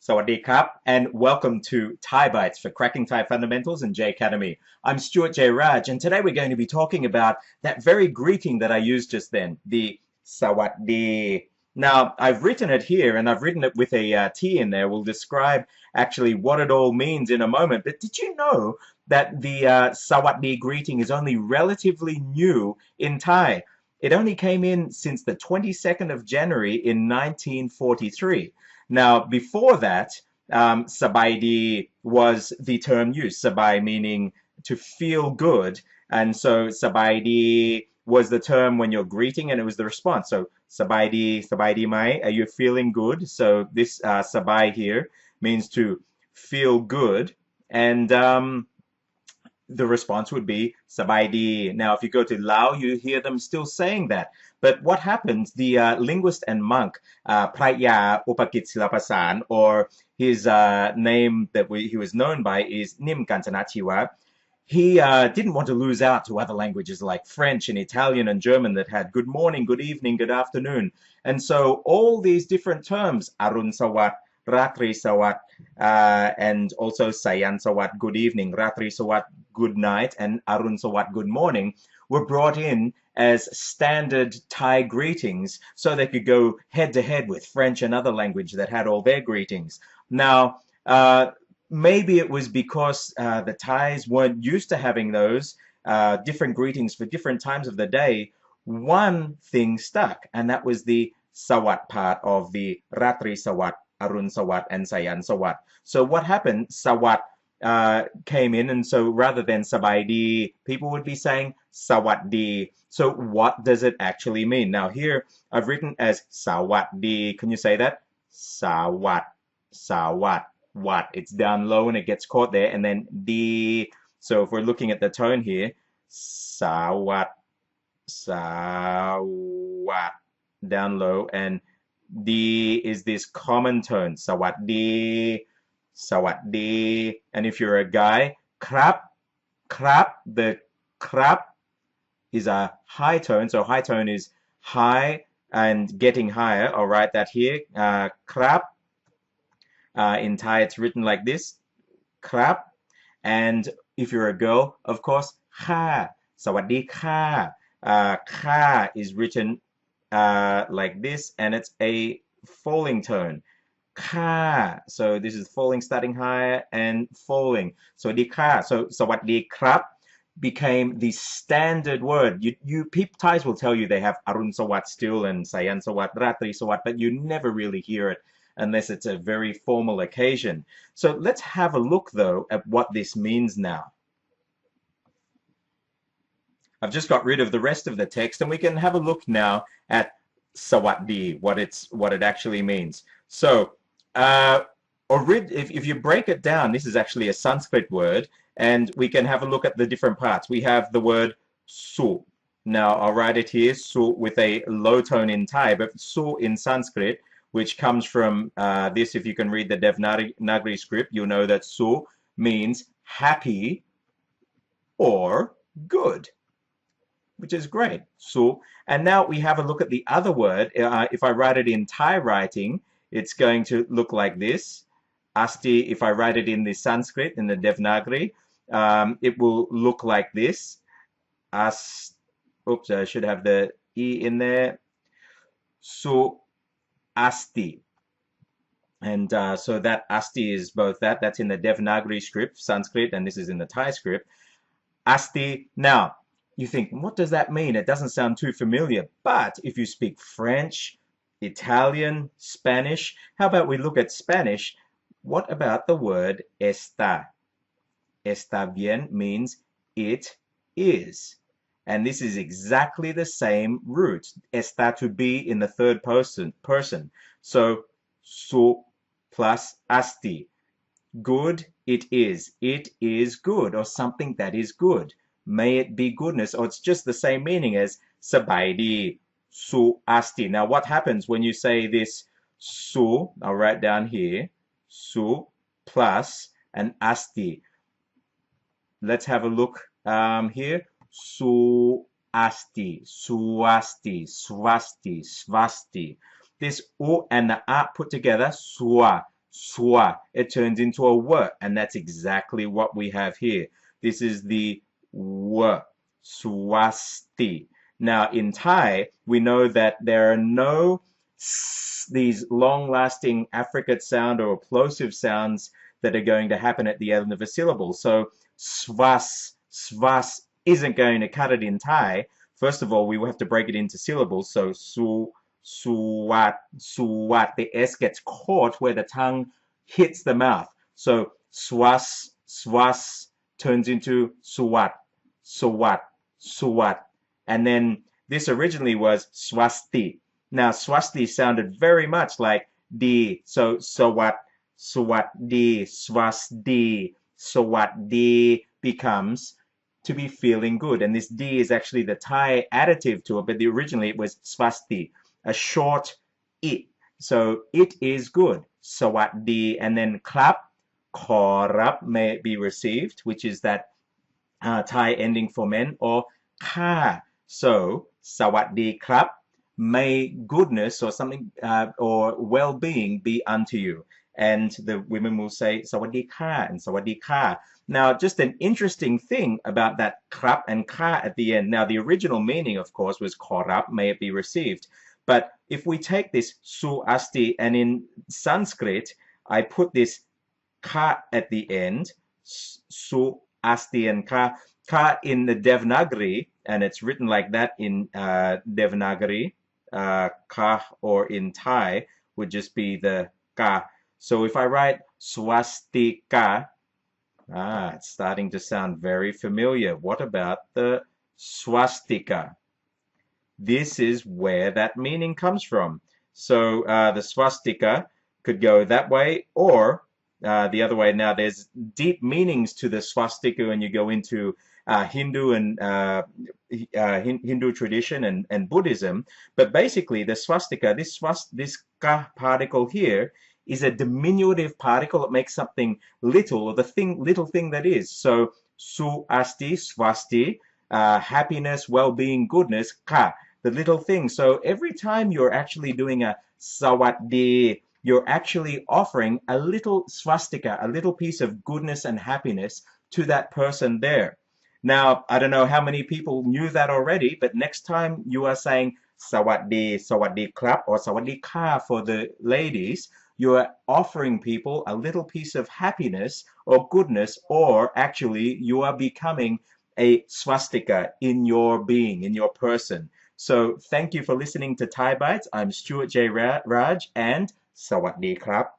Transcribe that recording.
Sawatdee Krap, and welcome to Thai Bites for Cracking Thai Fundamentals in J Academy. I'm Stuart J. Raj, and today we're going to be talking about that very greeting that I used just then, the Sawatdee. Now, I've written it here, and I've written it with a T in there. We'll describe actually what it all means in a moment. But did you know that the Sawatdee greeting is only relatively new in Thai? It only came in since the 22nd of January in 1943. Now, before that, Sabai was the term used. Sabai meaning to feel good. And so Sabai was the term when you're greeting, and it was the response. So Sabai mai, are you feeling good? So this Sabai here means to feel good. And the response would be Sawasdee. Now, if you go to Lao, you hear them still saying that. But what happens? The linguist and monk, Praya Upakit Silapasan, or his name that he was known by is Nim Kancanachiwa. He didn't want to lose out to other languages like French and Italian and German that had good morning, good evening, good afternoon. And so all these different terms, Arun Sawat, Ratri Sawat, and also Sayan Sawat, good evening, Ratri Sawat, good night, and Arun Sawat, good morning, were brought in as standard Thai greetings so they could go head to head with French and other language that had all their greetings. Now, maybe it was because the Thais weren't used to having those different greetings for different times of the day. One thing stuck, and that was the Sawat part of the Ratri Sawat, Arun Sawat, and Sayan Sawat. So what happened? Sawat came in, and so rather than Sabaidi, people would be saying Sawatdee. So what does it actually mean? Now here I've written as Sawatdee. Can you say that? Sawat, Sawat, what? It's down low and it gets caught there, and then D. So if we're looking at the tone here, Sawat, Sawat, down low, and D is this common tone, Sawatdee, Sawatdee. And if you're a guy, Krap, Krap, the Krap is a high tone. So high tone is high and getting higher. I'll write that here. Krap. In Thai, it's written like this. Krap. And if you're a girl, of course, Kha. Sawatdee Kha. Kha is written like this, and it's a falling tone. Ka. So this is falling, starting higher and falling. Sawatdee Ka. So Sawatdee Krap became the standard word. Thais will tell you they have Arun Sawat still and Sayan Sawat, Ratri Sawat, but you never really hear it unless it's a very formal occasion. So let's have a look though at what this means now. I've just got rid of the rest of the text, and we can have a look now at Sawatdee, what it actually means. So, if you break it down, this is actually a Sanskrit word, and we can have a look at the different parts. We have the word su. Now, I'll write it here, su with a low tone in Thai, but su in Sanskrit, which comes from this. If you can read the Devanagari script, you'll know that su means happy or good, which is great. So, and now we have a look at the other word. If I write it in Thai writing, it's going to look like this. Asti, if I write it in the Sanskrit, in the Devanagari, it will look like this. Oops, I should have the E in there. So, Asti. And so that Asti is both that's in the Devanagari script, Sanskrit, and this is in the Thai script. Asti. Now, you think, what does that mean? It doesn't sound too familiar. But if you speak French, Italian, Spanish, how about we look at Spanish? What about the word está? Está bien means it is. And this is exactly the same root. Está to be in the third person. So, su plus asti. Good, it is. It is good, or something that is good. May it be goodness, or it's just the same meaning as Sabaidi, su asti. Now, what happens when you say this su? I'll write down here, su plus an asti. Let's have a look here. Su asti, suasti, swasti, swasti. This u and the a put together, sua, swa, it turns into a w, and that's exactly what we have here. This is the w, Sawasdee. Now, in Thai, we know that there are no these long-lasting affricate sound or plosive sounds that are going to happen at the end of a syllable. So, svas isn't going to cut it in Thai. First of all, we will have to break it into syllables. So, suwat, the S gets caught where the tongue hits the mouth. So, swas turns into suwat. And then this originally was Sawasdee. Now, Sawasdee sounded very much like D. So, Sawatdee, Sawasdee becomes to be feeling good. And this D is actually the Thai additive to it, but originally it was Sawasdee, a short it. So, it is good. Sawatdee. And then klap, korap, may it be received, which is that Thai ending for men, or ka. So, Sawatdee klap, may goodness or something or well-being be unto you. And the women will say Sawatdee ka and Sawatdee ka. Now, just an interesting thing about that krap and ka at the end. Now, the original meaning, of course, was korap, may it be received. But if we take this Sawasdee, and in Sanskrit, I put this ka at the end, Sawasdee and ka in the Devanagari, and it's written like that in Devanagari. Ka, or in Thai would just be the ka. So if I write swastika, it's starting to sound very familiar. What about the swastika? This is where that meaning comes from. So the swastika could go that way, or the other way. Now, there's deep meanings to the swastika when you go into Hindu and Hindu tradition and Buddhism, but basically the swastika, this ka particle here, is a diminutive particle that makes something little, or the little thing that is. So swasti, happiness, well-being, goodness, ka, the little thing. So every time you're actually doing a Sawatdee, you're actually offering a little swastika, a little piece of goodness and happiness to that person there. Now, I don't know how many people knew that already, but next time you are saying Sawatdee klap, or Sawatdee ka for the ladies, you are offering people a little piece of happiness or goodness, or actually you are becoming a swastika in your being, in your person. So thank you for listening to Thai Bites. I'm Stuart J. Raj, and Sawatdee klap.